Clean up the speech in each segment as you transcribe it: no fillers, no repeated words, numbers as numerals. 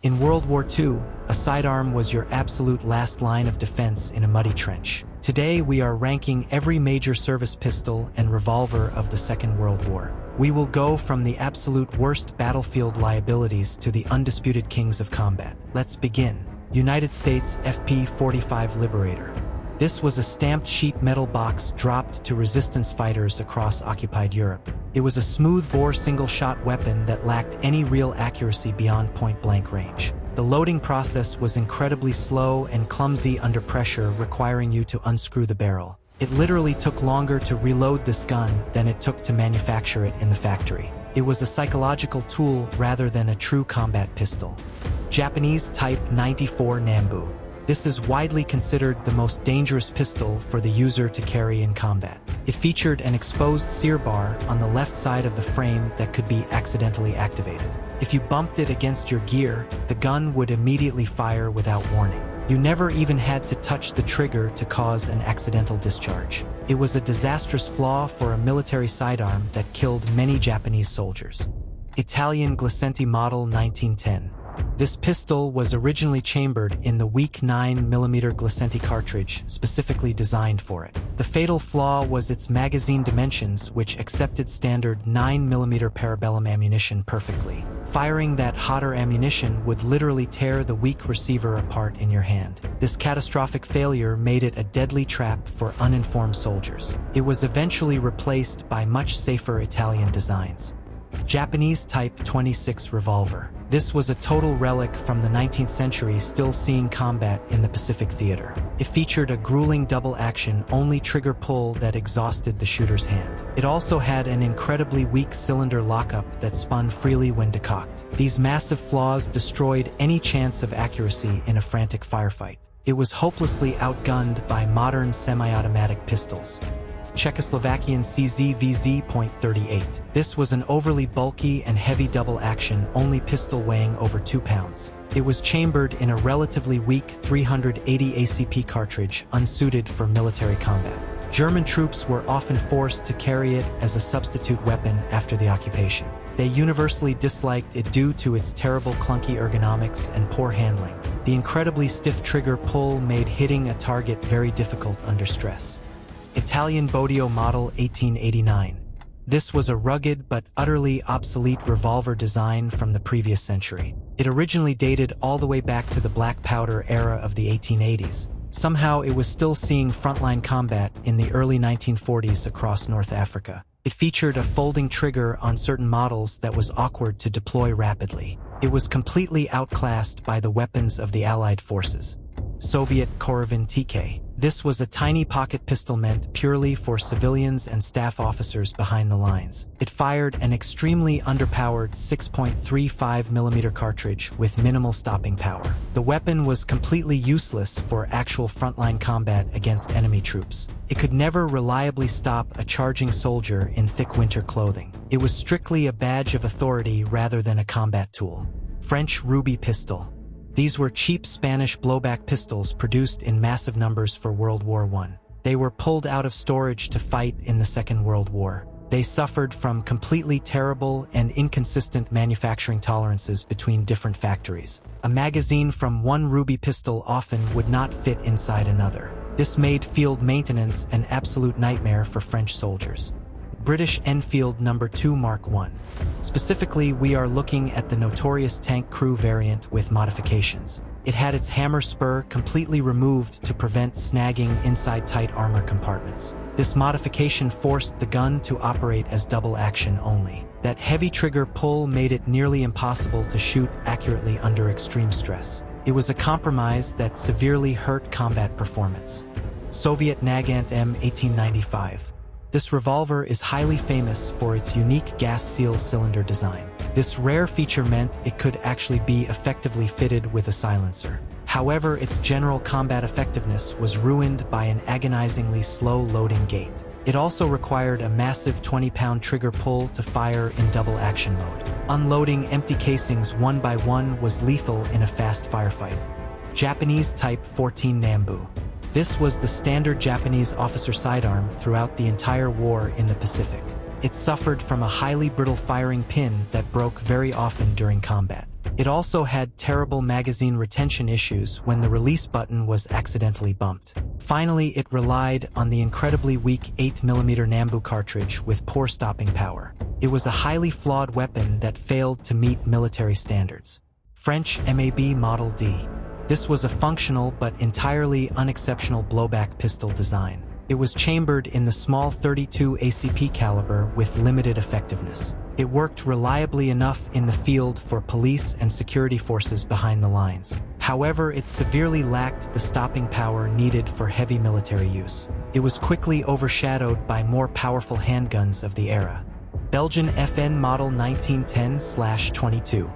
In World War II, a sidearm was your absolute last line of defense in a muddy trench. Today, we are ranking every major service pistol and revolver of the Second World War. We will go from the absolute worst battlefield liabilities to the undisputed kings of combat. Let's begin. United States FP-45 Liberator. This was a stamped sheet metal box dropped to resistance fighters across occupied Europe. It was a smooth-bore single-shot weapon that lacked any real accuracy beyond point-blank range. The loading process was incredibly slow and clumsy under pressure, requiring you to unscrew the barrel. It literally took longer to reload this gun than it took to manufacture it in the factory. It was a psychological tool rather than a true combat pistol. Japanese Type 94 Nambu. This is widely considered the most dangerous pistol for the user to carry in combat. It featured an exposed sear bar on the left side of the frame that could be accidentally activated. If you bumped it against your gear, the gun would immediately fire without warning. You never even had to touch the trigger to cause an accidental discharge. It was a disastrous flaw for a military sidearm that killed many Japanese soldiers. Italian Glicenti Model 1910. This pistol was originally chambered in the weak 9mm Glicenti cartridge, specifically designed for it. The fatal flaw was its magazine dimensions, which accepted standard 9mm parabellum ammunition perfectly. Firing that hotter ammunition would literally tear the weak receiver apart in your hand. This catastrophic failure made it a deadly trap for uninformed soldiers. It was eventually replaced by much safer Italian designs. Japanese Type 26 Revolver. This was a total relic from the 19th century, still seeing combat in the Pacific Theater. It featured a grueling double-action, only trigger pull that exhausted the shooter's hand. It also had an incredibly weak cylinder lockup that spun freely when decocked. These massive flaws destroyed any chance of accuracy in a frantic firefight. It was hopelessly outgunned by modern semi-automatic pistols. Czechoslovakian CZVZ.38. This was an overly bulky and heavy double-action, only pistol weighing over 2 pounds. It was chambered in a relatively weak 380 ACP cartridge, unsuited for military combat. German troops were often forced to carry it as a substitute weapon after the occupation. They universally disliked it due to its terrible clunky ergonomics and poor handling. The incredibly stiff trigger pull made hitting a target very difficult under stress. Italian Bodio Model 1889. This was a rugged but utterly obsolete revolver design from the previous century. It originally dated all the way back to the black powder era of the 1880s. Somehow it was still seeing frontline combat in the early 1940s across North Africa. It featured a folding trigger on certain models that was awkward to deploy rapidly. It was completely outclassed by the weapons of the Allied forces. Soviet Korovin TK. This was a tiny pocket pistol meant purely for civilians and staff officers behind the lines. It fired an extremely underpowered 6.35mm cartridge with minimal stopping power. The weapon was completely useless for actual frontline combat against enemy troops. It could never reliably stop a charging soldier in thick winter clothing. It was strictly a badge of authority rather than a combat tool. French Ruby Pistol. These were cheap Spanish blowback pistols produced in massive numbers for World War I. They were pulled out of storage to fight in the Second World War. They suffered from completely terrible and inconsistent manufacturing tolerances between different factories. A magazine from one Ruby pistol often would not fit inside another. This made field maintenance an absolute nightmare for French soldiers. British Enfield No. 2 Mark I. Specifically, we are looking at the notorious tank crew variant with modifications. It had its hammer spur completely removed to prevent snagging inside tight armor compartments. This modification forced the gun to operate as double action only. That heavy trigger pull made it nearly impossible to shoot accurately under extreme stress. It was a compromise that severely hurt combat performance. Soviet Nagant M 1895. This revolver is highly famous for its unique gas seal cylinder design. This rare feature meant it could actually be effectively fitted with a silencer. However, its general combat effectiveness was ruined by an agonizingly slow loading gait. It also required a massive 20-pound trigger pull to fire in double action mode. Unloading empty casings one by one was lethal in a fast firefight. Japanese Type 14 Nambu. This was the standard Japanese officer sidearm throughout the entire war in the Pacific. It suffered from a highly brittle firing pin that broke very often during combat. It also had terrible magazine retention issues when the release button was accidentally bumped. Finally, it relied on the incredibly weak 8mm Nambu cartridge with poor stopping power. It was a highly flawed weapon that failed to meet military standards. French MAB Model D. This was a functional but entirely unexceptional blowback pistol design. It was chambered in the small .32 ACP caliber with limited effectiveness. It worked reliably enough in the field for police and security forces behind the lines. However, it severely lacked the stopping power needed for heavy military use. It was quickly overshadowed by more powerful handguns of the era. Belgian FN Model 1910/22.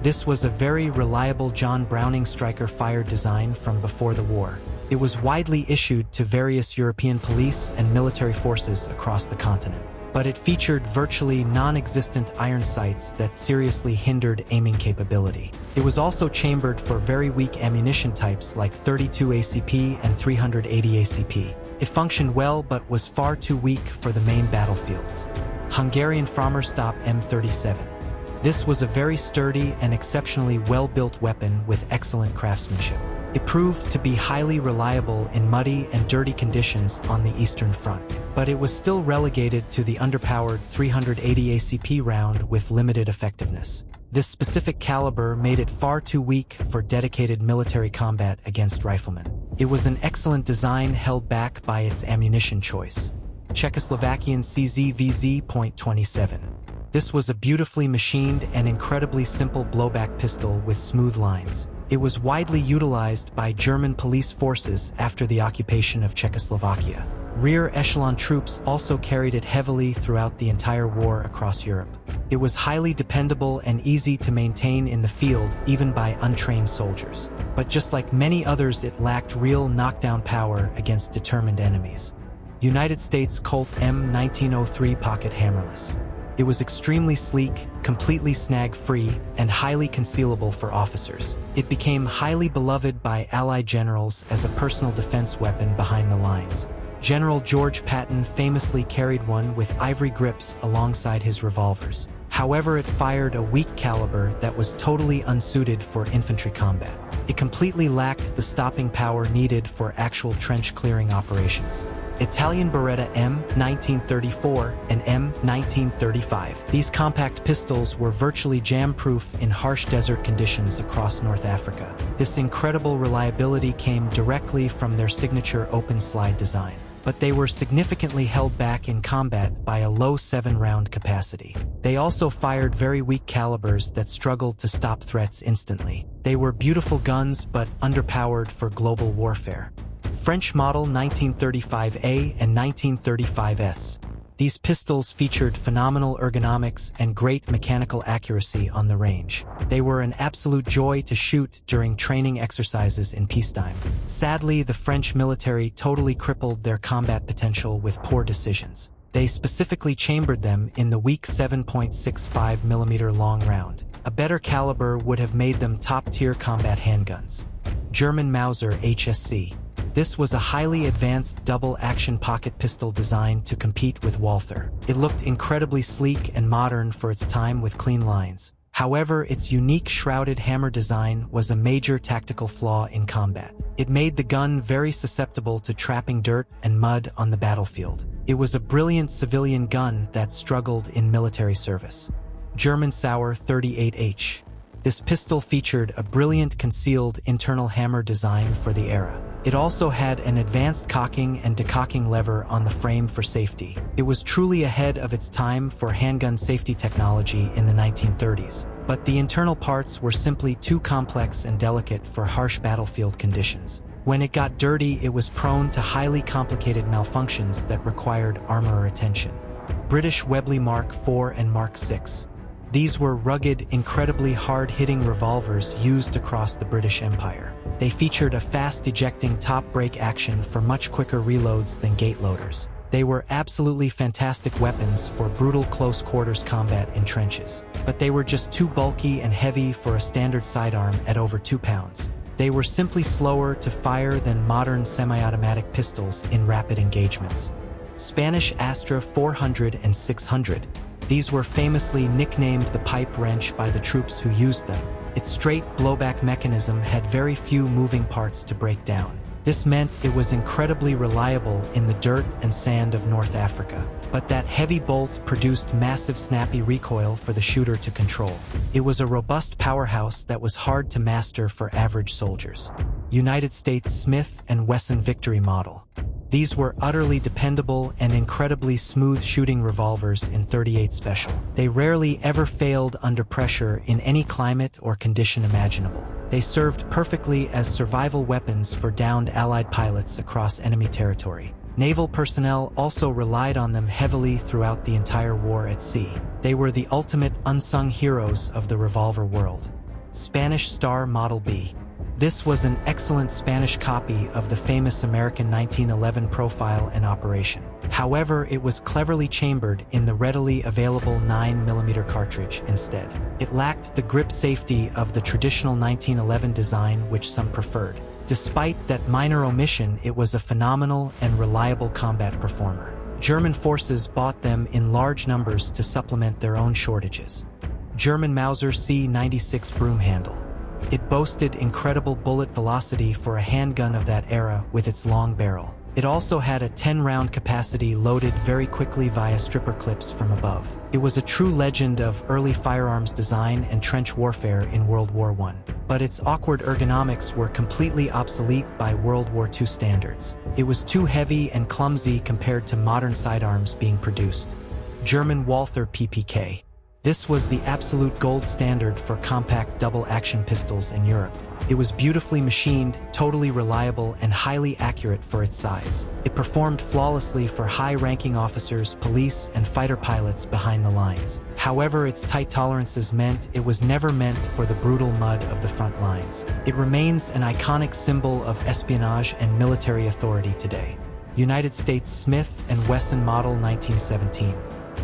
This was a very reliable John Browning striker-fired design from before the war. It was widely issued to various European police and military forces across the continent, but it featured virtually non-existent iron sights that seriously hindered aiming capability. It was also chambered for very weak ammunition types like .32 ACP and .380 ACP. It functioned well but was far too weak for the main battlefields. Hungarian Frommerstab M37. This was a very sturdy and exceptionally well-built weapon with excellent craftsmanship. It proved to be highly reliable in muddy and dirty conditions on the Eastern Front, but it was still relegated to the underpowered .380 ACP round with limited effectiveness. This specific caliber made it far too weak for dedicated military combat against riflemen. It was an excellent design held back by its ammunition choice. Czechoslovakian CZVZ.27. This was a beautifully machined and incredibly simple blowback pistol with smooth lines. It was widely utilized by German police forces after the occupation of Czechoslovakia. Rear echelon troops also carried it heavily throughout the entire war across Europe. It was highly dependable and easy to maintain in the field even by untrained soldiers. But just like many others, it lacked real knockdown power against determined enemies. United States Colt M1903 Pocket Hammerless. It was extremely sleek, completely snag-free, and highly concealable for officers. It became highly beloved by Allied generals as a personal defense weapon behind the lines. General George Patton famously carried one with ivory grips alongside his revolvers. However, it fired a weak caliber that was totally unsuited for infantry combat. It completely lacked the stopping power needed for actual trench-clearing operations. Italian Beretta M1934 and M1935. These compact pistols were virtually jam-proof in harsh desert conditions across North Africa. This incredible reliability came directly from their signature open-slide design, but they were significantly held back in combat by a low 7-round capacity. They also fired very weak calibers that struggled to stop threats instantly. They were beautiful guns but underpowered for global warfare. French model 1935A and 1935S. These pistols featured phenomenal ergonomics and great mechanical accuracy on the range. They were an absolute joy to shoot during training exercises in peacetime. Sadly, the French military totally crippled their combat potential with poor decisions. They specifically chambered them in the weak 7.65mm long round. A better caliber would have made them top-tier combat handguns. German Mauser HSC. This was a highly advanced double-action pocket pistol designed to compete with Walther. It looked incredibly sleek and modern for its time with clean lines. However, its unique shrouded hammer design was a major tactical flaw in combat. It made the gun very susceptible to trapping dirt and mud on the battlefield. It was a brilliant civilian gun that struggled in military service. German Sauer 38H. This pistol featured a brilliant concealed internal hammer design for the era. It also had an advanced cocking and decocking lever on the frame for safety. It was truly ahead of its time for handgun safety technology in the 1930s, but the internal parts were simply too complex and delicate for harsh battlefield conditions. When it got dirty, it was prone to highly complicated malfunctions that required armorer attention. British Webley Mark IV and Mark VI. These were rugged, incredibly hard-hitting revolvers used across the British Empire. They featured a fast-ejecting top-break action for much quicker reloads than gate loaders. They were absolutely fantastic weapons for brutal close-quarters combat in trenches, but they were just too bulky and heavy for a standard sidearm at over 2 pounds. They were simply slower to fire than modern semi-automatic pistols in rapid engagements. Spanish Astra 400 and 600. These were famously nicknamed the pipe wrench by the troops who used them. Its straight blowback mechanism had very few moving parts to break down. This meant it was incredibly reliable in the dirt and sand of North Africa. But that heavy bolt produced massive snappy recoil for the shooter to control. It was a robust powerhouse that was hard to master for average soldiers. United States Smith & Wesson Victory Model. These were utterly dependable and incredibly smooth shooting revolvers in .38 Special. They rarely ever failed under pressure in any climate or condition imaginable. They served perfectly as survival weapons for downed Allied pilots across enemy territory. Naval personnel also relied on them heavily throughout the entire war at sea. They were the ultimate unsung heroes of the revolver world. Spanish Star Model B. This was an excellent Spanish copy of the famous American 1911 profile and operation. However, it was cleverly chambered in the readily available 9mm cartridge instead. It lacked the grip safety of the traditional 1911 design, which some preferred. Despite that minor omission, it was a phenomenal and reliable combat performer. German forces bought them in large numbers to supplement their own shortages. German Mauser C96 broom handle. It boasted incredible bullet velocity for a handgun of that era with its long barrel. It also had a 10-round capacity loaded very quickly via stripper clips from above. It was a true legend of early firearms design and trench warfare in World War I. But its awkward ergonomics were completely obsolete by World War II standards. It was too heavy and clumsy compared to modern sidearms being produced. German Walther PPK. This was the absolute gold standard for compact double-action pistols in Europe. It was beautifully machined, totally reliable, and highly accurate for its size. It performed flawlessly for high-ranking officers, police, and fighter pilots behind the lines. However, its tight tolerances meant it was never meant for the brutal mud of the front lines. It remains an iconic symbol of espionage and military authority today. United States Smith & Wesson Model 1917.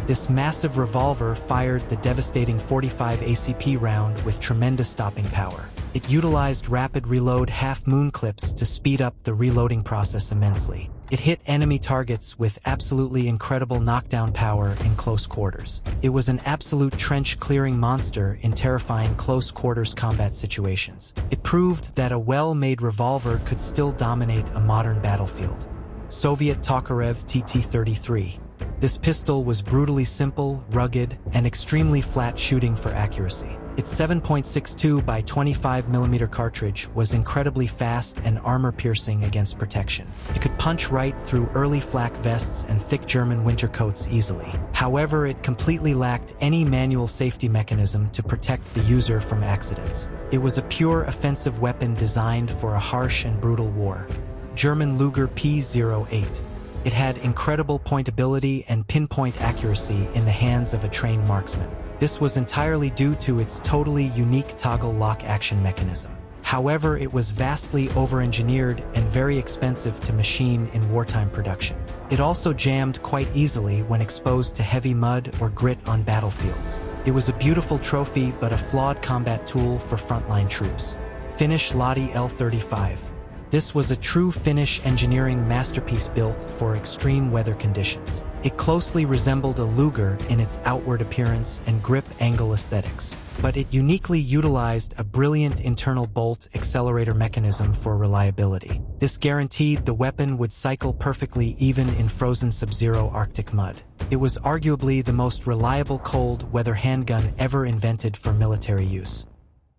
This massive revolver fired the devastating .45 ACP round with tremendous stopping power. It utilized rapid reload half-moon clips to speed up the reloading process immensely. It hit enemy targets with absolutely incredible knockdown power in close quarters. It was an absolute trench-clearing monster in terrifying close-quarters combat situations. It proved that a well-made revolver could still dominate a modern battlefield. Soviet Tokarev TT-33. This pistol was brutally simple, rugged, and extremely flat shooting for accuracy. Its 7.62 by 25mm cartridge was incredibly fast and armor-piercing against protection. It could punch right through early flak vests and thick German winter coats easily. However, it completely lacked any manual safety mechanism to protect the user from accidents. It was a pure offensive weapon designed for a harsh and brutal war. German Luger P08. It had incredible pointability and pinpoint accuracy in the hands of a trained marksman. This was entirely due to its totally unique toggle lock action mechanism. However, it was vastly over-engineered and very expensive to machine in wartime production. It also jammed quite easily when exposed to heavy mud or grit on battlefields. It was a beautiful trophy but a flawed combat tool for frontline troops. Finnish Lottie L35. This was a true Finnish engineering masterpiece built for extreme weather conditions. It closely resembled a Luger in its outward appearance and grip angle aesthetics, but it uniquely utilized a brilliant internal bolt accelerator mechanism for reliability. This guaranteed the weapon would cycle perfectly even in frozen sub-zero Arctic mud. It was arguably the most reliable cold weather handgun ever invented for military use.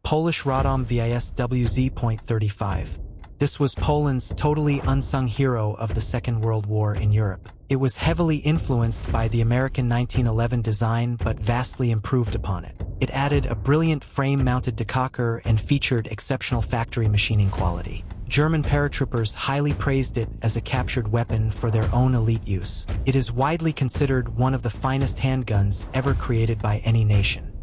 Polish Radom VIS WZ.35. This was Poland's totally unsung hero of the Second World War in Europe. It was heavily influenced by the American 1911 design but vastly improved upon it. It added a brilliant frame-mounted decocker and featured exceptional factory machining quality. German paratroopers highly praised it as a captured weapon for their own elite use. It is widely considered one of the finest handguns ever created by any nation.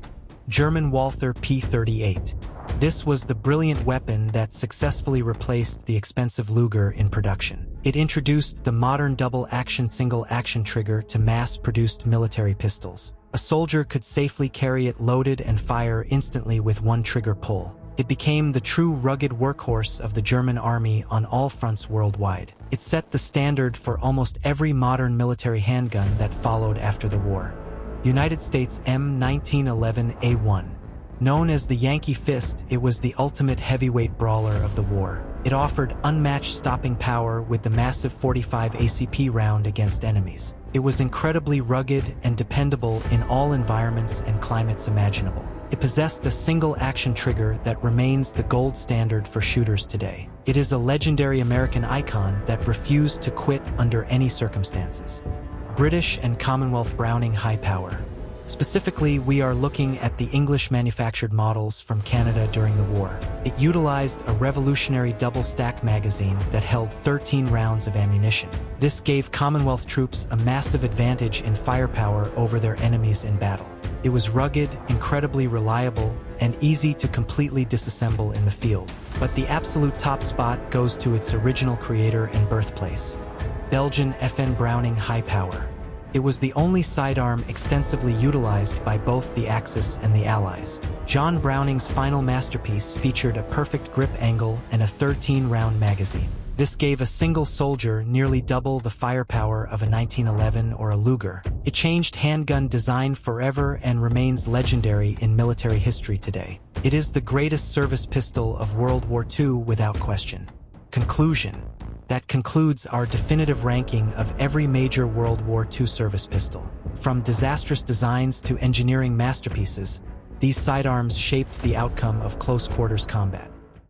German Walther P38. This was the brilliant weapon that successfully replaced the expensive Luger in production. It introduced the modern double-action single-action trigger to mass-produced military pistols. A soldier could safely carry it loaded and fire instantly with one trigger pull. It became the true rugged workhorse of the German army on all fronts worldwide. It set the standard for almost every modern military handgun that followed after the war. United States M1911A1. Known as the Yankee Fist, it was the ultimate heavyweight brawler of the war. It offered unmatched stopping power with the massive 45 ACP round against enemies. It was incredibly rugged and dependable in all environments and climates imaginable. It possessed a single-action trigger that remains the gold standard for shooters today. It is a legendary American icon that refused to quit under any circumstances. British and Commonwealth Browning high power. Specifically, we are looking at the English-manufactured models from Canada during the war. It utilized a revolutionary double-stack magazine that held 13 rounds of ammunition. This gave Commonwealth troops a massive advantage in firepower over their enemies in battle. It was rugged, incredibly reliable, and easy to completely disassemble in the field. But the absolute top spot goes to its original creator and birthplace, Belgian FN Browning high power. It was the only sidearm extensively utilized by both the Axis and the Allies. John Browning's final masterpiece featured a perfect grip angle and a 13-round magazine. This gave a single soldier nearly double the firepower of a 1911 or a Luger. It changed handgun design forever and remains legendary in military history today. It is the greatest service pistol of World War II without question. Conclusion. That concludes our definitive ranking of every major World War II service pistol. From disastrous designs to engineering masterpieces, these sidearms shaped the outcome of close-quarters combat.